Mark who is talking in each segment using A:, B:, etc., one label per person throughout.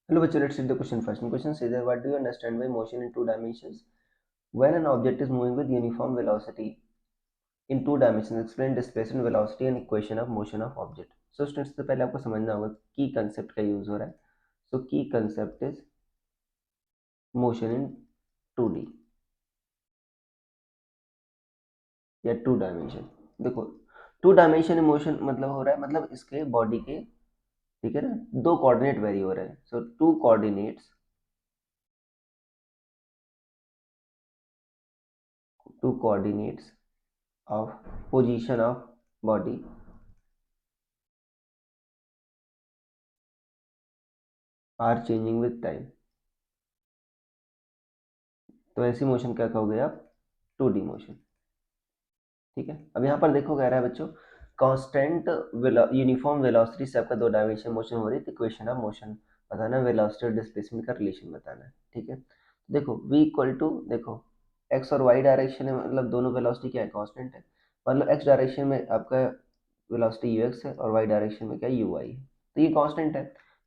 A: Hello, bachcho, let's read the question first. Question says that what do you understand by motion in two dimensions? When an object is moving with uniform velocity in two dimensions, explain displacement, velocity and equation of motion of object. So students, सबसे पहले आपको समझना होगा की concept का use हो रहा है. So की concept is motion in 2D या टू डायमेंशन. देखो, टू डायमेंशन मोशन मतलब हो रहा है, मतलब इसके बॉडी के, ठीक है ना, दो कोऑर्डिनेट वेरी हो रहे हैं. So two coordinates of position of body are changing with time. तो ऐसी मोशन क्या कहोगे आप? 2D motion. ठीक है, अब यहाँ पर देखो कह रहा है बच्चों, कांस्टेंट यूनिफॉर्म वेलोसिटी से आपका दो डायमेंशन मोशन हो रही है, इक्वेशन ऑफ मोशन बताना, वेलोसिटी और डिस्प्लेसमेंट का रिलेशन बताना है. ठीक है, देखो v इक्वल टू, देखो x और y डायरेक्शन में, मतलब दोनों वेलोसिटी क्या है, कांस्टेंट है. मतलब x डायरेक्शन में आपका वेलोसिटी ux है और y डायरेक्शन में क्या है, uy है. तो ये कांस्टेंट है.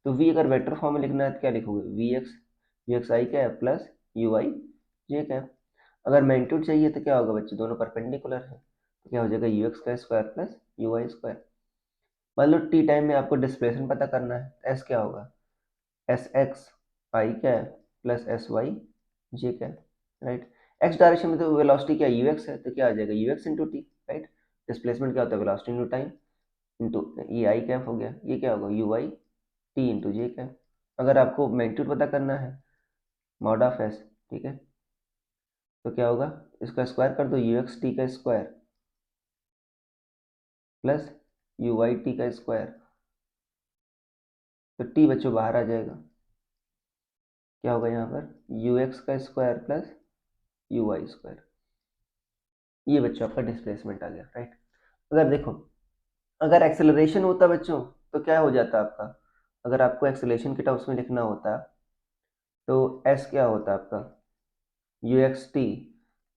A: तो v अगर वेक्टर फॉर्म में लिखना है तो क्या लिखोगे, vx क्या है प्लस uy ये क्या है. अगर मैग्नीट्यूड चाहिए तो क्या होगा बच्चे, दोनों परपेंडिकुलर है, तो क्या हो जाएगा ux का स्क्वायर प्लस uy स्क्वायर. मान लो टी टाइम में आपको डिस्प्लेसमेंट पता करना है, तो s क्या होगा, एस एक्स आई क्या है प्लस एस वाई जे क्या है, राइट. एक्स डायरेक्शन में तो वेलोसिटी क्या यू एक्स है, तो क्या आ जाएगा you x into T, right. Displacement क्या होता है, वेलोसिटी इंटू टाइम इंटू ये आई कैप हो गया, ये क्या होगा you I T into J cap. अगर आपको मैग्नीट्यूड पता करना है, मॉड ऑफ एस, ठीक है, तो क्या होगा, इसका स्क्वायर कर दो, यू एक्स टी का square plus you Y t का स्क्वायर. तो टी बच्चों बाहर आ जाएगा, क्या होगा यहाँ पर, यू एक्स का square plus you y square. ये बच्चों आपका डिस्प्लेसमेंट आ गया, राइट. अगर देखो, अगर एक्सेलरेशन होता बच्चों तो क्या हो जाता आपका, अगर आपको एक्सेलरेशन के टर्म्स में लिखना होता तो एस क्या होता आपका, U x T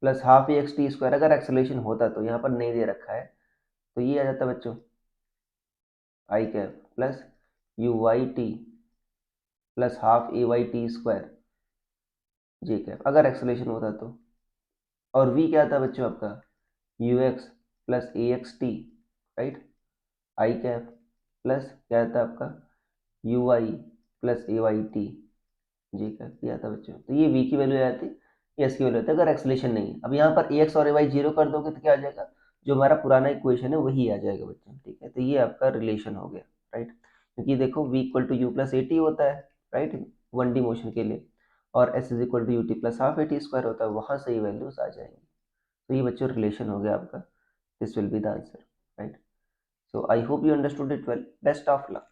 A: plus half ई एक्स टी स्क्वायर. अगर एक्सेलरेशन होता तो यहाँ पर नहीं दे रखा है, तो ये आ जाता बच्चों I cap plus you Y T plus half A Y T square J cap, अगर एक्सेलरेशन होता तो. और वी क्या था बच्चों आपका, U X plus A X T, right, I cap plus क्या था आपका U Y plus A Y T जी का किया था बच्चों. तो ये v की वैल्यू आ जाती, ये s की वैल्यू आती है अगर एक्सलेशन नहीं है. अब यहाँ पर ax और ay जीरो कर दोगे तो क्या आ जाएगा, जो हमारा पुराना इक्वेशन है वही आ जाएगा बच्चों. ठीक है, तो ये आपका रिलेशन हो गया, राइट. क्योंकि देखो v equal to u plus a t होता है, राइट, 1D मोशन के लिए, और s is equal to u t plus half a t square होता है, वहाँ से ये वैल्यूज आ जाएंगी. तो ये बच्चों रिलेशन हो गया आपका, this will be the answer, right. So I hope you understood it well. Best of luck.